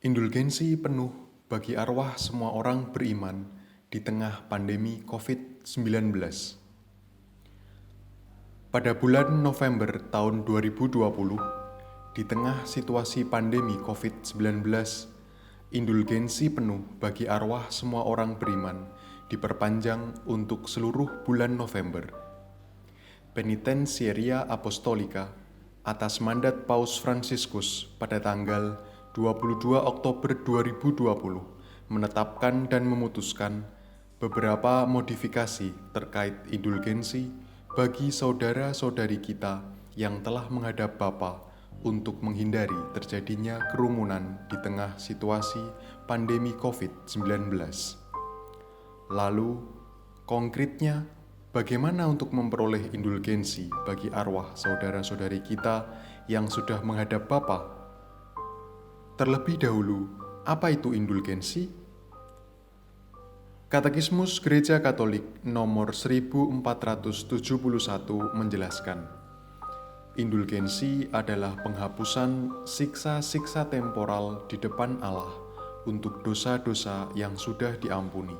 Indulgensi penuh bagi arwah semua orang beriman di tengah pandemi COVID-19. Pada bulan November tahun 2020, di tengah situasi pandemi COVID-19, indulgensi penuh bagi arwah semua orang beriman diperpanjang untuk seluruh bulan November. Penitensieria Apostolika atas mandat Paus Fransiskus pada tanggal 22 Oktober 2020 menetapkan dan memutuskan beberapa modifikasi terkait indulgensi bagi saudara-saudari kita yang telah menghadap Bapa untuk menghindari terjadinya kerumunan di tengah situasi pandemi COVID-19. Lalu, konkretnya, bagaimana untuk memperoleh indulgensi bagi arwah saudara-saudari kita yang sudah menghadap Bapa? Terlebih dahulu, apa itu indulgensi? Katekismus Gereja Katolik nomor 1471 menjelaskan, indulgensi adalah penghapusan siksa-siksa temporal di depan Allah untuk dosa-dosa yang sudah diampuni.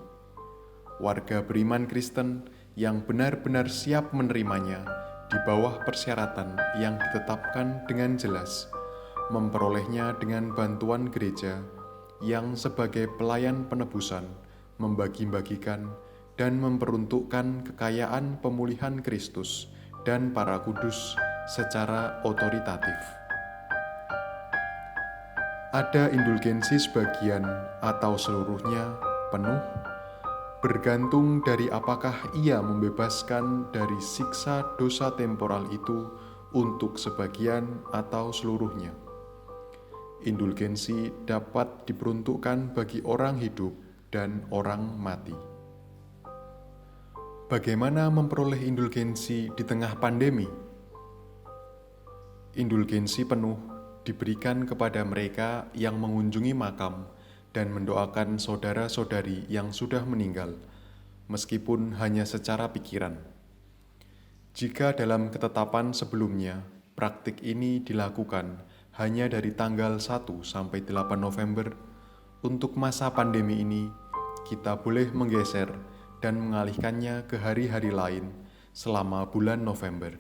Warga beriman Kristen yang benar-benar siap menerimanya di bawah persyaratan yang ditetapkan dengan jelas, memperolehnya dengan bantuan gereja yang sebagai pelayan penebusan membagi-bagikan dan memperuntukkan kekayaan pemulihan Kristus dan para kudus secara otoritatif. Ada indulgensi sebagian atau seluruhnya penuh, bergantung dari apakah ia membebaskan dari siksa dosa temporal itu untuk sebagian atau seluruhnya. Indulgensi dapat diperuntukkan bagi orang hidup dan orang mati. Bagaimana memperoleh indulgensi di tengah pandemi? Indulgensi penuh diberikan kepada mereka yang mengunjungi makam dan mendoakan saudara-saudari yang sudah meninggal, meskipun hanya secara pikiran. Jika dalam ketetapan sebelumnya, praktik ini dilakukan hanya dari tanggal 1 sampai 8 November, untuk masa pandemi ini, kita boleh menggeser dan mengalihkannya ke hari-hari lain selama bulan November.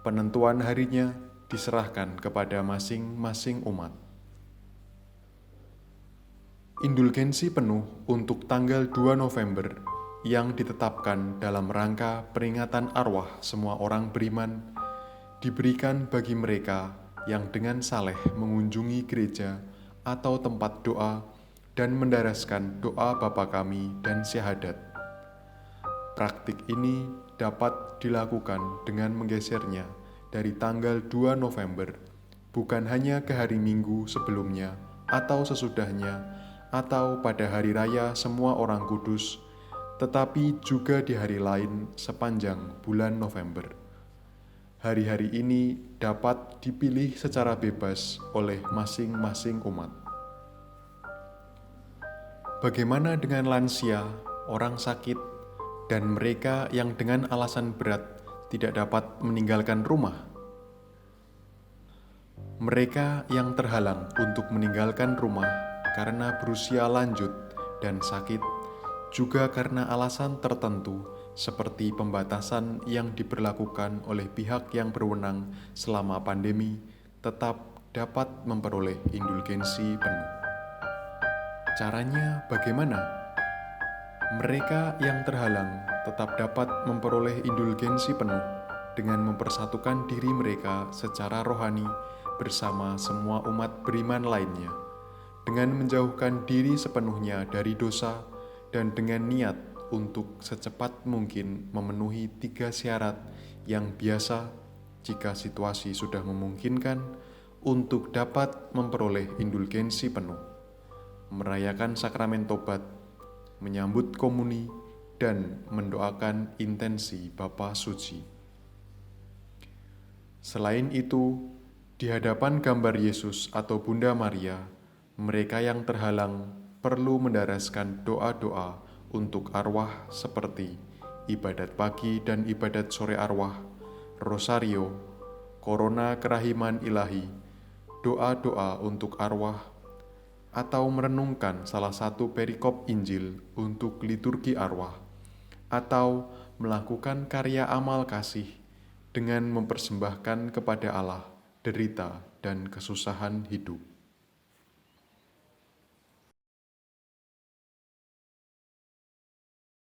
Penentuan harinya diserahkan kepada masing-masing umat. Indulgensi penuh untuk tanggal 2 November yang ditetapkan dalam rangka peringatan arwah semua orang beriman diberikan bagi mereka yang dengan saleh mengunjungi gereja atau tempat doa dan mendaraskan doa Bapa Kami dan syahadat. Praktik ini dapat dilakukan dengan menggesernya dari tanggal 2 November, bukan hanya ke hari Minggu sebelumnya atau sesudahnya, atau pada hari raya semua orang kudus, tetapi juga di hari lain sepanjang bulan November. Hari-hari ini dapat dipilih secara bebas oleh masing-masing umat. Bagaimana dengan lansia, orang sakit, dan mereka yang dengan alasan berat tidak dapat meninggalkan rumah? Mereka yang terhalang untuk meninggalkan rumah karena berusia lanjut dan sakit, juga karena alasan tertentu seperti pembatasan yang diberlakukan oleh pihak yang berwenang selama pandemi, tetap dapat memperoleh indulgensi penuh. Caranya bagaimana? Mereka yang terhalang tetap dapat memperoleh indulgensi penuh dengan mempersatukan diri mereka secara rohani bersama semua umat beriman lainnya, dengan menjauhkan diri sepenuhnya dari dosa dan dengan niat untuk secepat mungkin memenuhi 3 syarat yang biasa jika situasi sudah memungkinkan untuk dapat memperoleh indulgensi penuh: merayakan sakramen tobat, menyambut komuni, dan mendoakan intensi Bapa Suci. Selain itu, di hadapan gambar Yesus atau Bunda Maria, mereka yang terhalang perlu mendaraskan doa-doa untuk arwah seperti ibadat pagi dan ibadat sore arwah, rosario, korona kerahiman ilahi, doa-doa untuk arwah, atau merenungkan salah satu perikop Injil untuk liturgi arwah, atau melakukan karya amal kasih dengan mempersembahkan kepada Allah derita dan kesusahan hidup.